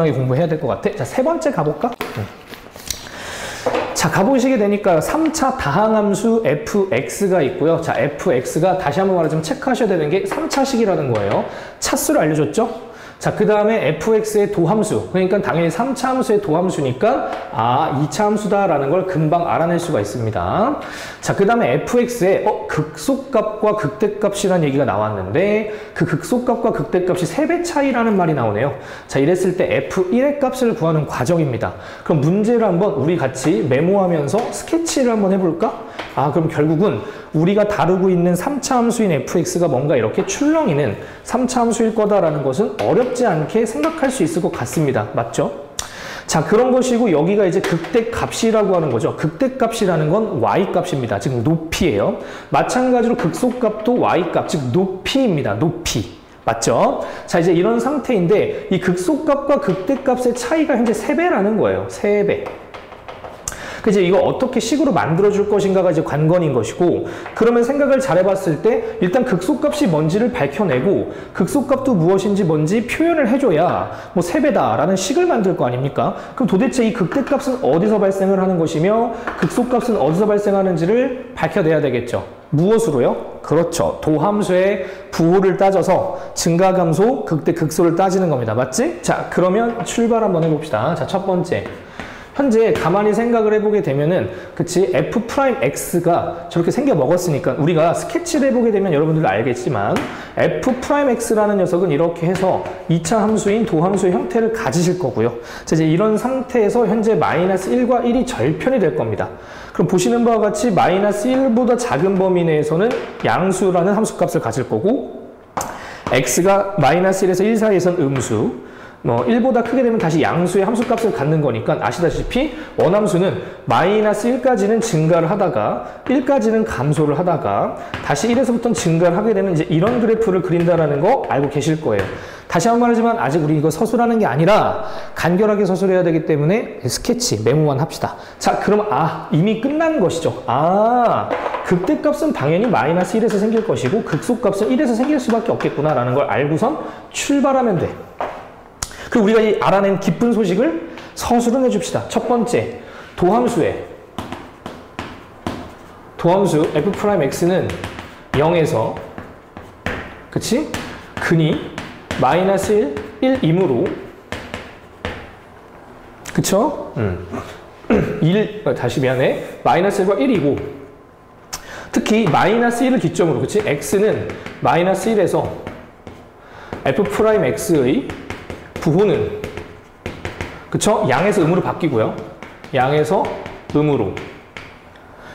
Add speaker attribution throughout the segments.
Speaker 1: 공부해야 될 것 같아. 자, 세 번째 가볼까? 자, 가보시게 되니까 3차 다항함수 fx가 있고요. 자, fx가 다시 한번 말하자면 체크하셔야 되는 게 3차식이라는 거예요. 차수를 알려줬죠? 자, 그 다음에 fx의 도함수. 그러니까 당연히 3차 함수의 도함수니까 2차 함수다라는 걸 금방 알아낼 수가 있습니다. 자, 그 다음에 fx의 극소값과 극대값이라는 얘기가 나왔는데 그 극소값과 극대값이 3배 차이라는 말이 나오네요. 자, 이랬을 때 f1의 값을 구하는 과정입니다. 그럼 문제를 한번 우리 같이 메모하면서 스케치를 한번 해볼까? 그럼 결국은 우리가 다루고 있는 3차 함수인 fx가 뭔가 이렇게 출렁이는 3차 함수일 거다라는 것은 어렵지 않게 생각할 수 있을 것 같습니다. 맞죠? 자, 그런 것이고 여기가 이제 극대값이라고 하는 거죠. 극대값이라는 건 y값입니다. 즉 높이예요. 마찬가지로 극소값도 y값, 즉 높이입니다. 높이. 맞죠? 자, 이제 이런 상태인데 이 극소값과 극대값의 차이가 현재 3배라는 거예요. 3배. 그치? 이거 어떻게 식으로 만들어줄 것인가가 이제 관건인 것이고, 그러면 생각을 잘 해봤을 때 일단 극소값이 뭔지를 밝혀내고 극소값도 무엇인지 뭔지 표현을 해줘야 뭐 3배다라는 식을 만들 거 아닙니까? 그럼 도대체 이 극대값은 어디서 발생을 하는 것이며 극소값은 어디서 발생하는지를 밝혀내야 되겠죠. 무엇으로요? 그렇죠. 도함수의 부호를 따져서 증가감소, 극대, 극소를 따지는 겁니다. 맞지? 자, 그러면 출발 한번 해봅시다. 자, 첫 번째. 현재 가만히 생각을 해보게 되면은, 그치, f'x가 저렇게 생겨 먹었으니까 우리가 스케치를 해보게 되면 여러분들도 알겠지만 f'x라는 녀석은 이렇게 해서 2차 함수인 도함수의 형태를 가지실 거고요. 자, 이제 이런 상태에서 현재 -1과 1이 절편이 될 겁니다. 그럼 보시는 바와 같이 -1보다 작은 범위 내에서는 양수라는 함수값을 가질 거고, x가 -1에서 1 사이에서는 음수, 1보다 크게 되면 다시 양수의 함수값을 갖는 거니까 아시다시피 원함수는 -1까지는 증가를 하다가 1까지는 감소를 하다가 다시 1에서부터 증가를 하게 되는 이제 이런 그래프를 그린다라는 거 알고 계실 거예요. 다시 한 번 말하지만 아직 우리 이거 서술하는 게 아니라 간결하게 서술해야 되기 때문에 스케치, 메모만 합시다. 자, 그럼 이미 끝난 것이죠. 극대값은 당연히 -1에서 생길 것이고 극소값은 1에서 생길 수밖에 없겠구나라는 걸 알고선 출발하면 돼. 그리고 우리가 이 알아낸 기쁜 소식을 서술은 해줍시다. 첫 번째, 도함수 f'x는 0에서, 그치? 근이 -1, 1이므로, 그쵸? 다시 미안해. -1과 1이고, 특히 -1을 기점으로, 그치? x는 -1에서 f'x의 부호는, 그쵸? 양에서 음으로 바뀌고요. 양에서 음으로.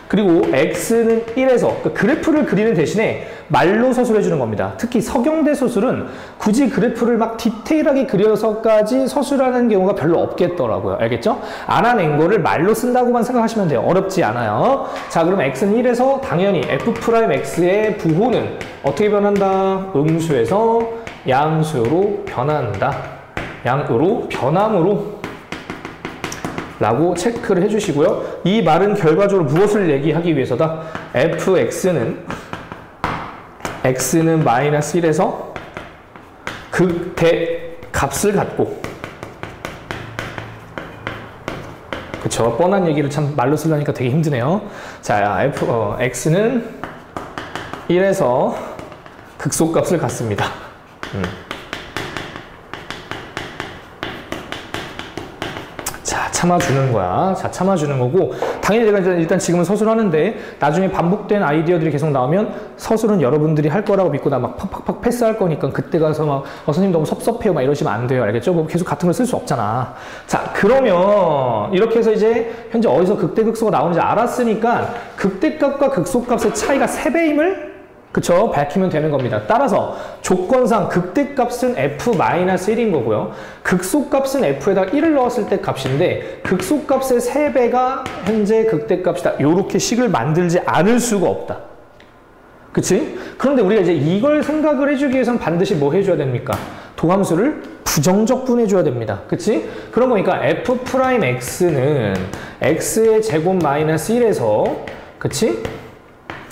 Speaker 1: 그리고 x는 1에서, 그러니까 그래프를 그리는 대신에 말로 서술해 주는 겁니다. 특히 서경대 서술은 굳이 그래프를 막 디테일하게 그려서까지 서술하는 경우가 별로 없겠더라고요. 알겠죠? 알아낸 거를 말로 쓴다고만 생각하시면 돼요. 어렵지 않아요. 자, 그럼 x는 1에서 당연히 f'x의 부호는 어떻게 변한다? 음수에서 양수로 변한다. 양으로 변함으로 라고 체크를 해주시고요. 이 말은 결과적으로 무엇을 얘기하기 위해서다? fx는 -1에서 극대 값을 갖고, 그쵸? 뻔한 얘기를 참 말로 쓰려니까 되게 힘드네요. 자, x는 1에서 극소값을 갖습니다. 참아주는 거야. 자, 참아주는 거고, 당연히 제가 일단 지금은 서술하는데 나중에 반복된 아이디어들이 계속 나오면 서술은 여러분들이 할 거라고 믿고 나 막 팍팍팍 패스할 거니까 그때 가서 막 선생님 너무 섭섭해요 막 이러시면 안 돼요. 알겠죠? 뭐 계속 같은 걸 쓸 수 없잖아. 자, 그러면 이렇게 해서 이제 현재 어디서 극대극소가 나오는지 알았으니까 극대값과 극소값의 차이가 3배임을, 그쵸? 밝히면 되는 겁니다. 따라서 조건상 극대값은 f-1인 거고요. 극소값은 f에다가 1을 넣었을 때 값인데 극소값의 3배가 현재 극대값이다. 이렇게 식을 만들지 않을 수가 없다. 그치? 그런데 우리가 이제 이걸 생각을 해주기 위해서는 반드시 뭐 해줘야 됩니까? 도함수를 부정적분해줘야 됩니다. 그치? 그런 거니까 f'x는 x의 제곱 -1에서, 그치?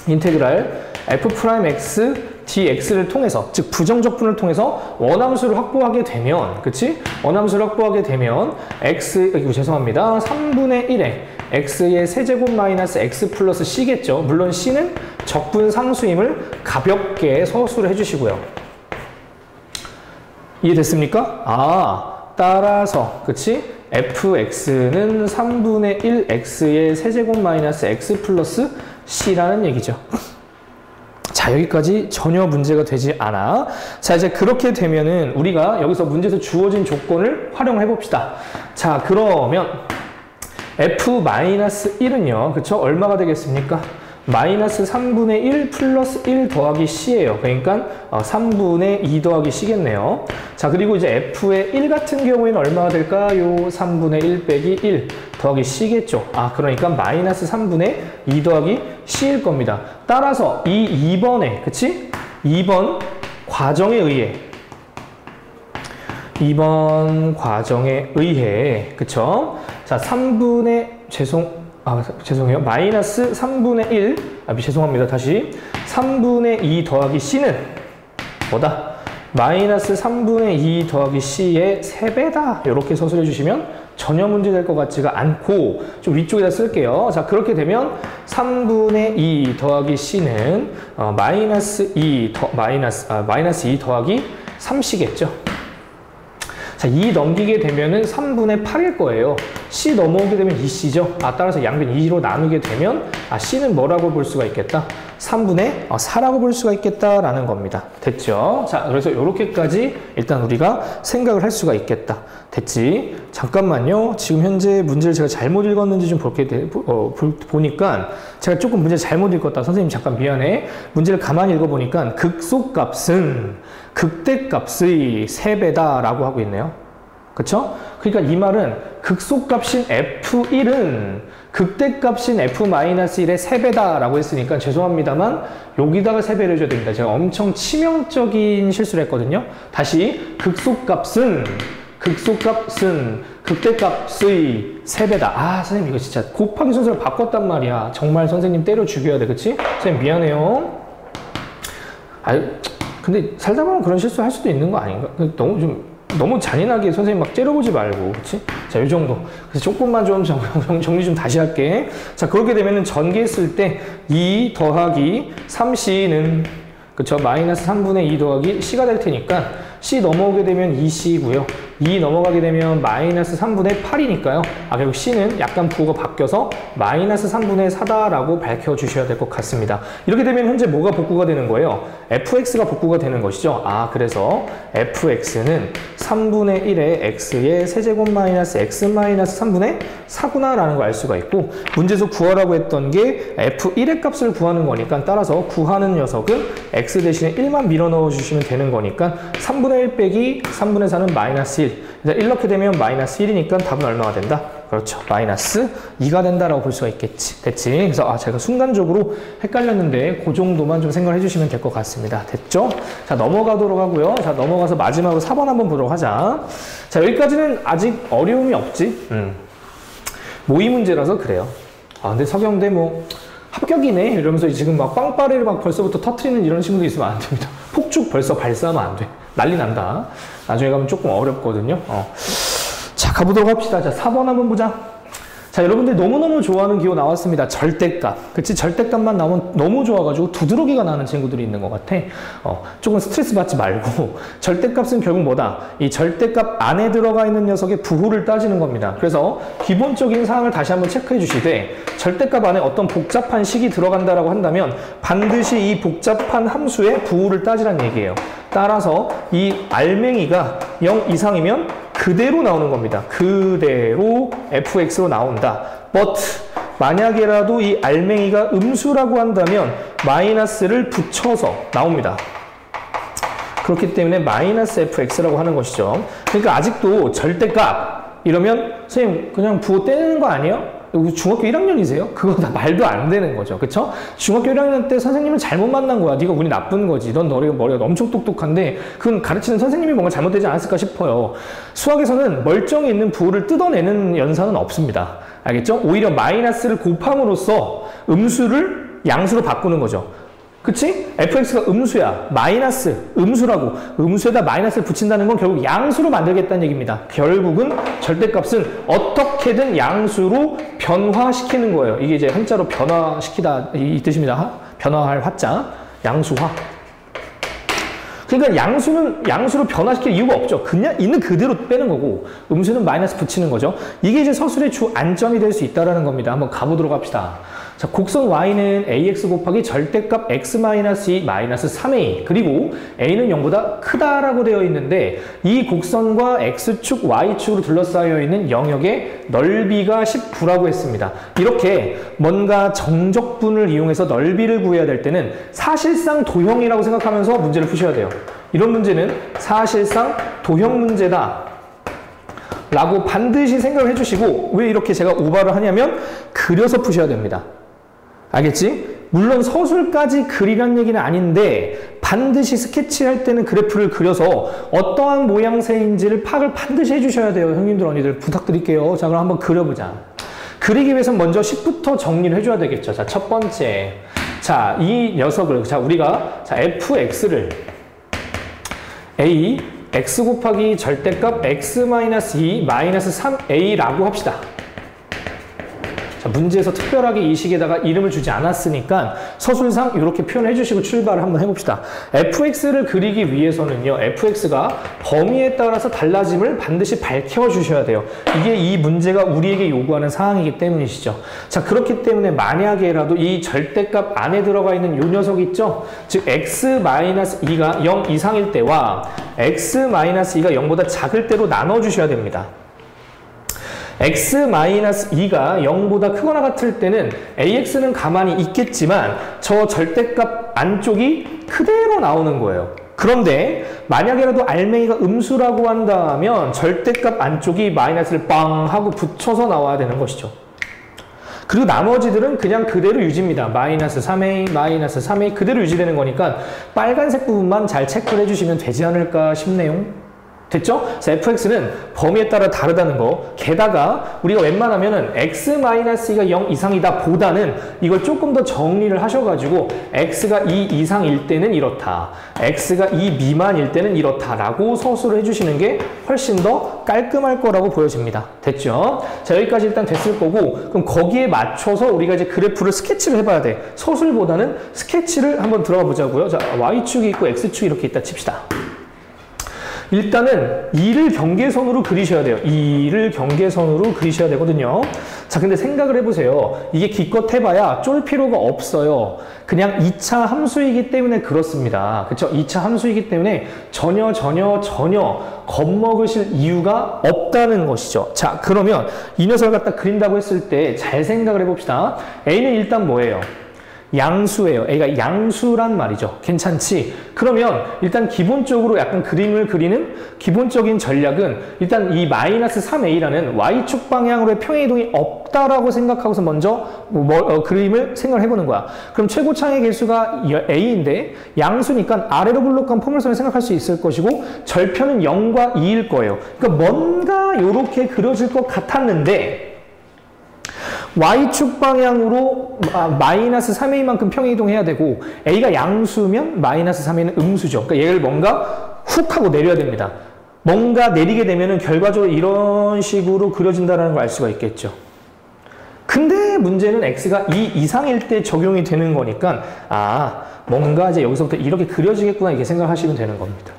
Speaker 1: 인테그랄 f'x dx를 통해서, 즉 부정적분을 통해서 원함수를 확보하게 되면, 그치? 원함수를 확보하게 되면 죄송합니다. 3분의 1에 x의 세제곱 마이너스 x 플러스 c겠죠. 물론 c는 적분 상수임을 가볍게 서술을 해주시고요. 이해됐습니까? 따라서, 그치? fx는 3분의 1 x의 세제곱 마이너스 x 플러스 c라는 얘기죠. 자, 여기까지 전혀 문제가 되지 않아. 자, 이제 그렇게 되면은 우리가 여기서 문제에서 주어진 조건을 활용해 봅시다. 자, 그러면 f-1은요, 그쵸? 얼마가 되겠습니까? 마이너스 3분의 1 플러스 1 더하기 c예요. 그러니까 3분의 2 더하기 c겠네요. 자, 그리고 이제 f의 1 같은 경우에는 얼마가 될까요? 3분의 1 빼기 1 더하기 c겠죠. 그러니까 마이너스 3분의 2 더하기 c일 겁니다. 따라서 이 2번에, 그치? 2번 과정에 의해, 그쵸? 자, 죄송해요. 마이너스 3분의 1, 죄송합니다. 다시. 3분의 2 더하기 c는 뭐다? 마이너스 3분의 2 더하기 c의 3배다. 이렇게 서술해 주시면 전혀 문제 될 것 같지가 않고, 좀 위쪽에다 쓸게요. 자, 그렇게 되면 3분의 2 더하기 c는 마이너스 2 더하기 3c겠죠. 자, 2 넘기게 되면은 3분의 8일 거예요. C 넘어오게 되면 2C죠. 따라서 양변 2로 나누게 되면 C는 뭐라고 볼 수가 있겠다? 3분의 4라고 볼 수가 있겠다라는 겁니다. 됐죠? 자, 그래서 이렇게까지 일단 우리가 생각을 할 수가 있겠다. 됐지? 잠깐만요. 지금 현재 문제를 제가 잘못 읽었는지 좀 보니까 제가 조금 문제 잘못 읽었다. 선생님 잠깐 미안해. 문제를 가만히 읽어보니까 극소값은 극대값의 3배다라고 하고 있네요. 그쵸? 그러니까 이 말은 극소값인 f1은 극대값인 f-1의 3배다라고 했으니까 죄송합니다만 여기다가 3배를 해줘야 됩니다. 제가 엄청 치명적인 실수를 했거든요. 다시 극소값은 극대값의 3배다. 선생님 이거 진짜 곱하기 순서를 바꿨단 말이야. 정말 선생님 때려 죽여야 돼. 그치? 선생님 미안해요. 근데 살다 보면 그런 실수 할 수도 있는 거 아닌가? 너무 잔인하게 선생님 막 째려보지 말고, 그치? 자, 요 정도. 그래서 조금만 좀 정리 좀 다시 할게. 자, 그렇게 되면은 전개했을 때 2 더하기 3c는, 그쵸? 마이너스 3분의 2 더하기 c가 될 테니까 c 넘어오게 되면 2c고요. 2 넘어가게 되면 마이너스 3분의 8이니까요. 결국 c는 약간 부호가 바뀌어서 마이너스 3분의 4다라고 밝혀주셔야 될 것 같습니다. 이렇게 되면 현재 뭐가 복구가 되는 거예요? fx가 복구가 되는 것이죠. 그래서 fx는 3분의 1의 x의 세제곱 마이너스 x 마이너스 3분의 4구나 라는 걸 알 수가 있고, 문제에서 구하라고 했던 게 f1의 값을 구하는 거니까 따라서 구하는 녀석은 x 대신에 1만 밀어 넣어 주시면 되는 거니까 3분의 1 빼기 3분의 4는 마이너스 1. 이렇게 되면 마이너스 1이니까 답은 얼마가 된다? 그렇죠. 마이너스 2가 된다라고 볼 수가 있겠지. 됐지? 그래서 제가 순간적으로 헷갈렸는데 그 정도만 좀 생각을 해주시면 될 것 같습니다. 됐죠? 자, 넘어가도록 하고요. 자, 넘어가서 마지막으로 4번 한번 보도록 하자. 자, 여기까지는 아직 어려움이 없지? 모의 문제라서 그래요. 근데 서경대 합격이네? 이러면서 지금 막 빵빠레를 막 벌써부터 터트리는 이런 친구도 있으면 안 됩니다. 폭죽 벌써 발사하면 안 돼. 난리 난다. 나중에 가면 조금 어렵거든요. 자, 가보도록 합시다. 자, 4번 한번 보자. 자, 여러분들 너무너무 좋아하는 기호 나왔습니다. 절대값. 그치? 절대값만 나오면 너무 좋아가지고 두드러기가 나는 친구들이 있는 것 같아. 조금 스트레스 받지 말고. 절대값은 결국 뭐다? 이 절대값 안에 들어가 있는 녀석의 부호를 따지는 겁니다. 그래서 기본적인 사항을 다시 한번 체크해 주시되, 절대값 안에 어떤 복잡한 식이 들어간다라고 한다면 반드시 이 복잡한 함수의 부호를 따지라는 얘기예요. 따라서 이 알맹이가 0 이상이면 그대로 나오는 겁니다. 그대로 fx로 나온다. but 만약에라도 이 알맹이가 음수라고 한다면 마이너스를 붙여서 나옵니다. 그렇기 때문에 마이너스 fx라고 하는 것이죠. 그러니까 아직도 절대값 이러면 선생님 그냥 부호 떼는 거 아니에요? 중학교 1학년이세요? 그거 다 말도 안 되는 거죠. 그쵸? 중학교 1학년 때 선생님을 잘못 만난 거야. 네가 운이 나쁜 거지. 넌 머리가 엄청 똑똑한데 그건 가르치는 선생님이 뭔가 잘못되지 않았을까 싶어요. 수학에서는 멀쩡히 있는 부호를 뜯어내는 연산은 없습니다. 알겠죠? 오히려 마이너스를 곱함으로써 음수를 양수로 바꾸는 거죠. 그치? fx가 음수야. 마이너스, 음수라고. 음수에다 마이너스를 붙인다는 건 결국 양수로 만들겠다는 얘기입니다. 결국은 절대값은 어떻게든 양수로 변화시키는 거예요. 이게 이제 한자로 변화시키다 이 뜻입니다. 변화할 화자, 양수화. 그러니까 양수로 변화시킬 이유가 없죠. 그냥 있는 그대로 빼는 거고, 음수는 마이너스 붙이는 거죠. 이게 이제 서술의 주 안점이 될 수 있다는 겁니다. 한번 가보도록 합시다. 자, 곡선 y는 ax 곱하기 절대값 x-2 마이너스 3a, 그리고 a는 0보다 크다라고 되어 있는데 이 곡선과 x축, y축으로 둘러싸여 있는 영역의 넓이가 19라고 했습니다. 이렇게 뭔가 정적분을 이용해서 넓이를 구해야 될 때는 사실상 도형이라고 생각하면서 문제를 푸셔야 돼요. 이런 문제는 사실상 도형 문제다 라고 반드시 생각을 해주시고, 왜 이렇게 제가 오바를 하냐면 그려서 푸셔야 됩니다. 알겠지? 물론 서술까지 그리란 얘기는 아닌데 반드시 스케치할 때는 그래프를 그려서 어떠한 모양새인지를 파악을 반드시 해주셔야 돼요. 형님들, 언니들 부탁드릴게요. 자, 그럼 한번 그려보자. 그리기 위해서 먼저 10부터 정리를 해줘야 되겠죠. 자, 첫 번째. 자, 이 녀석을, 자, 우리가, 자, fx를 a, x 곱하기 절대값 x-2 마이너스 3a라고 합시다. 자, 문제에서 특별하게 이 식에다가 이름을 주지 않았으니까 서술상 이렇게 표현해 주시고 출발을 한번 해봅시다. fx를 그리기 위해서는요, fx가 범위에 따라서 달라짐을 반드시 밝혀주셔야 돼요. 이게 이 문제가 우리에게 요구하는 사항이기 때문이시죠. 자, 그렇기 때문에 만약에라도 이 절대값 안에 들어가 있는 요 녀석 있죠? 즉 x-2가 0 이상일 때와 x-2가 0보다 작을 때로 나눠주셔야 됩니다. x-2가 0보다 크거나 같을 때는 ax는 가만히 있겠지만 저 절대값 안쪽이 그대로 나오는 거예요. 그런데 만약에라도 알맹이가 음수라고 한다면 절대값 안쪽이 마이너스를 빵 하고 붙여서 나와야 되는 것이죠. 그리고 나머지들은 그냥 그대로 유지입니다. 마이너스 3a, 마이너스 3a 그대로 유지되는 거니까 빨간색 부분만 잘 체크를 해주시면 되지 않을까 싶네요. 됐죠? 그래서 fx는 범위에 따라 다르다는 거. 게다가 우리가 웬만하면은 x-2가 0 이상이다 보다는 이걸 조금 더 정리를 하셔가지고 x가 2 이상일 때는 이렇다, x가 2 미만일 때는 이렇다라고 서술을 해주시는 게 훨씬 더 깔끔할 거라고 보여집니다. 됐죠? 자, 여기까지 일단 됐을 거고, 그럼 거기에 맞춰서 우리가 이제 그래프를 스케치를 해봐야 돼. 서술보다는 스케치를 한번 들어가 보자고요. 자, y축이 있고 x축이 이렇게 있다 칩시다. 일단은 2를 경계선으로 그리셔야 돼요. 2를 경계선으로 그리셔야 되거든요. 자, 근데 생각을 해보세요. 이게 기껏 해봐야 쫄 필요가 없어요. 그냥 2차 함수이기 때문에 그렇습니다. 그쵸? 2차 함수이기 때문에 전혀 겁먹으실 이유가 없다는 것이죠. 자, 그러면 이 녀석을 갖다 그린다고 했을 때 잘 생각을 해봅시다. A는 일단 뭐예요? 양수예요. A가 양수란 말이죠. 괜찮지? 그러면 일단 기본적으로 약간 그림을 그리는 기본적인 전략은 일단 이 마이너스 3a라는 y축 방향으로의 평행이동이 없다라고 생각하고서 먼저 그림을 생각을 해보는 거야. 그럼 최고차의 개수가 a인데 양수니까 아래로 블록한 포물선을 생각할 수 있을 것이고 절편은 0과 2일 거예요. 그러니까 뭔가 이렇게 그려질 것 같았는데 y축 방향으로 마이너스 3a만큼 평행이동해야 되고 a가 양수면 마이너스 3a는 음수죠. 그러니까 얘를 뭔가 훅 하고 내려야 됩니다. 뭔가 내리게 되면은 결과적으로 이런 식으로 그려진다는 걸 알 수가 있겠죠. 근데 문제는 x가 2 이상일 때 적용이 되는 거니까 뭔가 이제 여기서부터 이렇게 그려지겠구나 이렇게 생각하시면 되는 겁니다.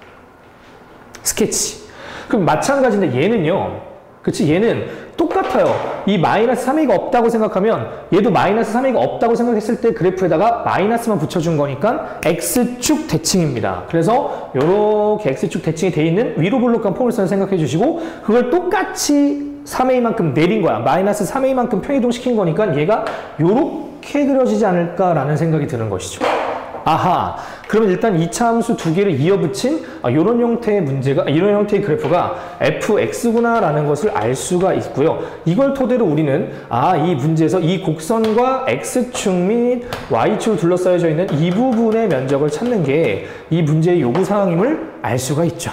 Speaker 1: 스케치. 그럼 마찬가지인데 얘는요. 그치? 얘는 똑같아요. 이 마이너스 3a가 없다고 생각하면 얘도 마이너스 3a가 없다고 생각했을 때 그래프에다가 마이너스만 붙여준 거니까 x축 대칭입니다. 그래서 이렇게 x축 대칭이 돼 있는 위로 블록한 포물선을 생각해 주시고 그걸 똑같이 3a만큼 내린 거야. 마이너스 3a만큼 평이동시킨 거니까 얘가 이렇게 그려지지 않을까라는 생각이 드는 것이죠. 아하, 그러면 일단 2차 함수 두 개를 이어붙인 이런 형태의 문제가, 이런 형태의 그래프가 fx구나 라는 것을 알 수가 있고요. 이걸 토대로 우리는 이 문제에서 이 곡선과 x축 및 y축을 둘러싸여져 있는 이 부분의 면적을 찾는 게 이 문제의 요구사항임을 알 수가 있죠.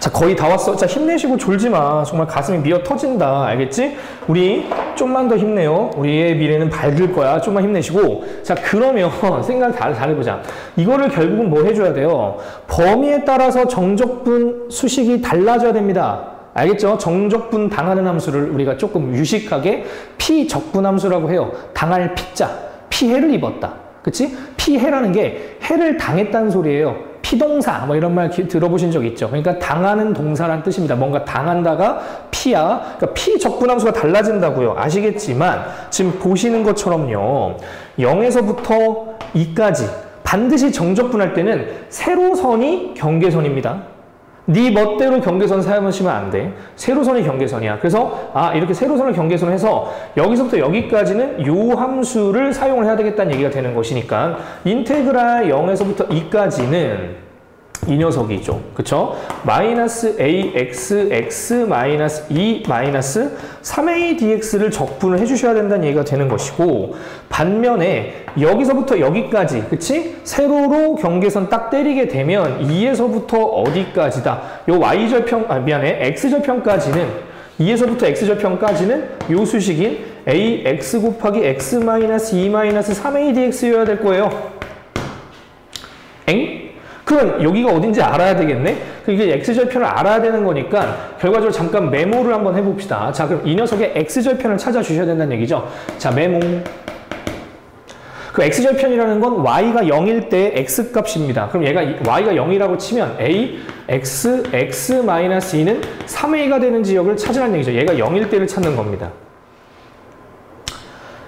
Speaker 1: 자, 거의 다 왔어. 자, 힘내시고 졸지 마. 정말 가슴이 미어 터진다. 알겠지? 우리 좀만 더 힘내요. 우리의 미래는 밝을 거야. 좀만 힘내시고. 자, 그러면 생각 잘 해보자. 이거를 결국은 뭐 해줘야 돼요? 범위에 따라서 정적분 수식이 달라져야 됩니다. 알겠죠? 정적분 당하는 함수를 우리가 조금 유식하게 피적분 함수라고 해요. 당할 피자. 피해를 입었다. 그치? 피해라는 게 해를 당했다는 소리예요. 피동사 뭐 이런 말 들어보신 적 있죠? 그러니까 당하는 동사란 뜻입니다. 뭔가 당한다가 피야. 그러니까 피적분함수가 달라진다고요. 아시겠지만 지금 보시는 것처럼요. 0에서부터 2까지 반드시 정적분할 때는 세로선이 경계선입니다. 네 멋대로 경계선 사용하시면 안 돼. 세로선이 경계선이야. 그래서 이렇게 세로선을 경계선 해서 여기서부터 여기까지는 요 함수를 사용을 해야 되겠다는 얘기가 되는 것이니까 인테그랄 0에서부터 2까지는 이 녀석이죠. 그쵸? 마이너스 ax x 마이너스 2 마이너스 3a dx를 적분을 해주셔야 된다는 얘기가 되는 것이고 반면에 여기서부터 여기까지 그치? 세로로 경계선 딱 때리게 되면 2에서부터 어디까지다. 요 y절편, x절편까지는 2에서부터 x절편까지는 요 수식인 ax 곱하기 x 마이너스 2 마이너스 3a dx여야 될 거예요. 엥? 그럼 여기가 어딘지 알아야 되겠네? 이게 x절편을 알아야 되는 거니까 결과적으로 잠깐 메모를 한번 해봅시다. 자, 그럼 이 녀석의 x절편을 찾아주셔야 된다는 얘기죠. 자, 메모. 그 x절편이라는 건 y가 0일 때 x값입니다. 그럼 얘가 y가 0이라고 치면 a, x-2는 3a가 되는 지역을 찾으라는 얘기죠. 얘가 0일 때를 찾는 겁니다.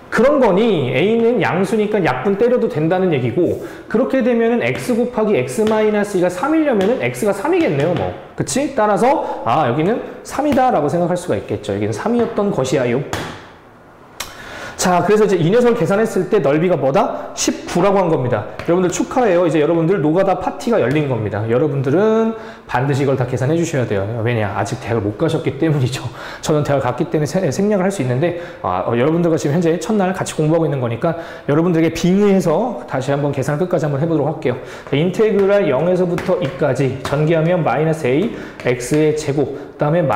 Speaker 1: 그런 거니 a는 양수니까 약분 때려도 된다는 얘기고 그렇게 되면은 x 곱하기 x-2가 3이려면은 x가 3이겠네요 뭐. 그치? 따라서 여기는 3이다 라고 생각할 수가 있겠죠. 여기는 3이었던 것이야요. 자, 그래서 이제 이 녀석을 계산했을 때 넓이가 뭐다? 19라고 한 겁니다. 여러분들 축하해요. 이제 여러분들 노가다 파티가 열린 겁니다. 여러분들은 반드시 이걸 다 계산해 주셔야 돼요. 왜냐? 아직 대학을 못 가셨기 때문이죠. 저는 대학 갔기 때문에 생략을 할 수 있는데 여러분들과 지금 현재 첫날 같이 공부하고 있는 거니까 여러분들에게 빙의해서 다시 한번 계산을 끝까지 한번 해보도록 할게요. 인테그랄 0에서부터 2까지 전개하면 마이너스 a x의 제곱 그 다음에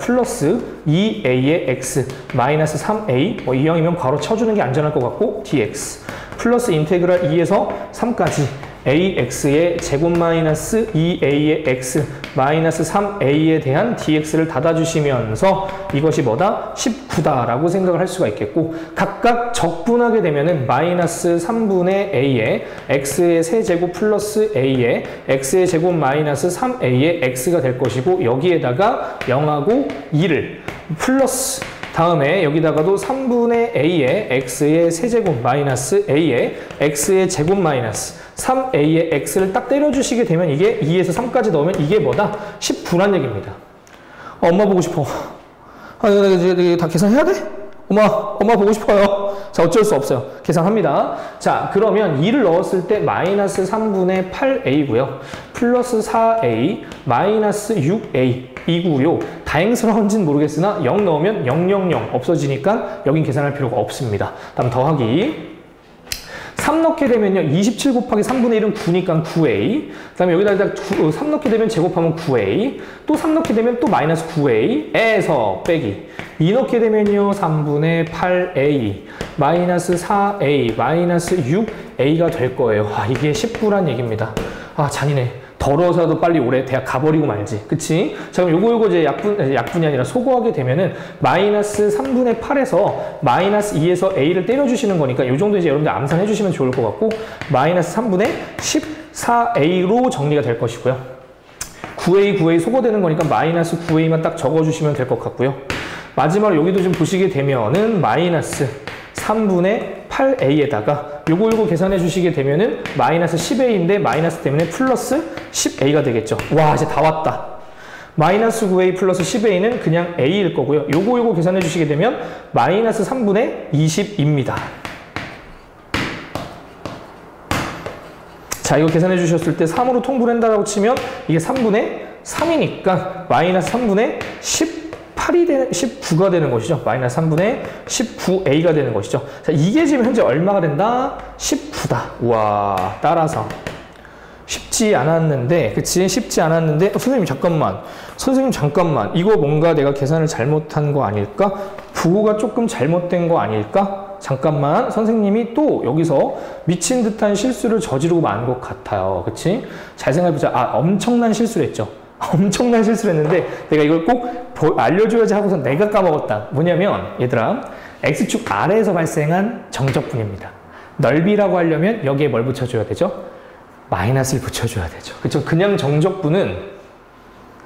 Speaker 1: 플러스 2a의 x 마이너스 3a 이 형이면 바로 쳐주는 게 안전할 것 같고 dx 플러스 인테그랄 2에서 3까지 ax의 제곱 마이너스 2a의 x 마이너스 3a에 대한 dx를 닫아주시면서 이것이 뭐다? 19다라고 생각을 할 수가 있겠고 각각 적분하게 되면은 마이너스 3분의 a의 x의 세제곱 플러스 a의 x의 제곱 마이너스 3a의 x가 될 것이고 여기에다가 0하고 2를 플러스 다음에 여기다가도 3분의 a의 x의 세제곱 마이너스 a의 x의 제곱 마이너스 3a의 x를 딱 때려주시게 되면 이게 2에서 3까지 넣으면 이게 뭐다? 19란 얘기입니다. 엄마 보고 싶어. 이거 다 계산해야 돼? 엄마 보고 싶어요. 자, 어쩔 수 없어요. 계산합니다. 자, 그러면 2를 넣었을 때 마이너스 3분의 8a고요. 플러스 4a 마이너스 6a 이고요. 다행스러운지는 모르겠으나 0 넣으면 000 없어지니까 여긴 계산할 필요가 없습니다. 다음 더하기 3 넣게 되면요. 27 곱하기 3분의 1은 9니까 9a. 그 다음에 여기다 3 넣게 되면 제곱하면 9a. 또 3 넣게 되면 또 마이너스 9a에서 빼기. 2 넣게 되면요. 3분의 8a. 마이너스 4a. 마이너스 6a가 될 거예요. 이게 19란 얘기입니다. 잔인해. 더러워서라도 빨리 올해 대학 가버리고 말지. 그치? 자, 그럼 요거 이제 약분이 아니라 소거하게 되면은 마이너스 3분의 8에서 마이너스 2에서 a를 때려주시는 거니까 요 정도 이제 여러분들 암산해 주시면 좋을 것 같고 마이너스 3분의 14a로 정리가 될 것이고요. 9a 소거되는 거니까 마이너스 9a만 딱 적어주시면 될 것 같고요. 마지막으로 여기도 좀 보시게 되면은 마이너스 3분의 8a에다가 요거 계산해 주시게 되면은 마이너스 10a인데 마이너스 때문에 플러스 10a가 되겠죠. 와, 이제 다 왔다. 마이너스 9a 플러스 10a는 그냥 a일 거고요. 요거 계산해 주시게 되면 마이너스 3분의 20입니다. 자, 이거 계산해 주셨을 때 3으로 통분을 한다고 치면 이게 3분의 3이니까 마이너스 3분의 19가 되는 것이죠. 마이너스 3분의 19a가 되는 것이죠. 자, 이게 지금 현재 얼마가 된다? 19다. 우와, 따라서 17 쉽지 않았는데, 그치? 쉽지 않았는데, 선생님 잠깐만. 이거 뭔가 내가 계산을 잘못한 거 아닐까? 부호가 조금 잘못된 거 아닐까? 잠깐만. 선생님이 또 여기서 미친 듯한 실수를 저지르고 만 것 같아요. 그치? 잘 생각해보자. 엄청난 실수를 했죠. 엄청난 실수를 했는데, 내가 이걸 꼭 알려줘야지 하고서 내가 까먹었다. 뭐냐면, 얘들아, X축 아래에서 발생한 정적분입니다. 넓이라고 하려면 여기에 뭘 붙여줘야 되죠? 마이너스를 붙여줘야 되죠. 그쵸? 그냥 정적분은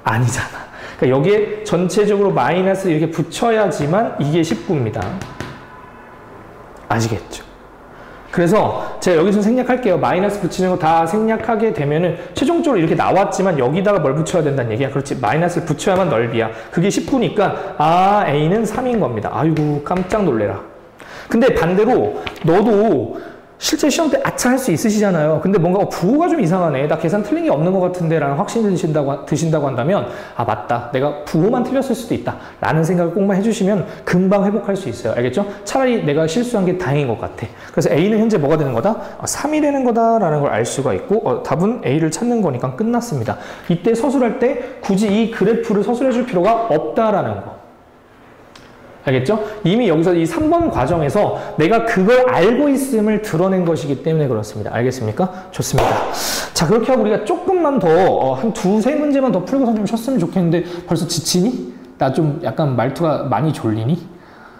Speaker 1: 아니잖아. 그러니까 여기에 전체적으로 마이너스를 이렇게 붙여야지만 이게 19입니다. 아시겠죠? 그래서 제가 여기서 생략할게요. 마이너스 붙이는 거 다 생략하게 되면은 최종적으로 이렇게 나왔지만 여기다가 뭘 붙여야 된다는 얘기야. 그렇지. 마이너스를 붙여야만 넓이야. 그게 19니까 A는 3인 겁니다. 아이고 깜짝 놀래라. 근데 반대로 너도 실제 시험 때 아차 할 수 있으시잖아요. 근데 뭔가 부호가 좀 이상하네. 나 계산 틀린 게 없는 것 같은데 라는 확신이 드신다고 한다면 맞다. 내가 부호만 틀렸을 수도 있다. 라는 생각을 꼭만 해주시면 금방 회복할 수 있어요. 알겠죠? 차라리 내가 실수한 게 다행인 것 같아. 그래서 A는 현재 뭐가 되는 거다? 3이 되는 거다라는 걸 알 수가 있고 답은 A를 찾는 거니까 끝났습니다. 이때 서술할 때 굳이 이 그래프를 서술해 줄 필요가 없다라는 거. 알겠죠? 이미 여기서 이 3번 과정에서 내가 그걸 알고 있음을 드러낸 것이기 때문에 그렇습니다. 알겠습니까? 좋습니다. 자, 그렇게 하고 우리가 조금만 더, 한 두세 문제만 더 풀고서 좀 쉬었으면 좋겠는데 벌써 지치니? 나 좀 약간 말투가 많이 졸리니?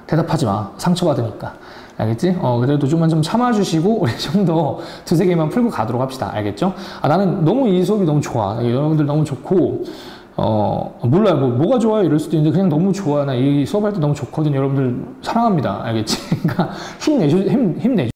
Speaker 1: 대답하지 마. 상처받으니까. 알겠지? 그래도 좀만 좀 참아주시고, 우리 좀 더 두세 개만 풀고 가도록 합시다. 알겠죠? 나는 너무 이 수업이 너무 좋아. 여러분들 너무 좋고, 몰라요. 뭐가 좋아요? 이럴 수도 있는데, 그냥 너무 좋아. 나 이 수업할 때 너무 좋거든. 여러분들 사랑합니다. 알겠지? 그러니까 힘내줘.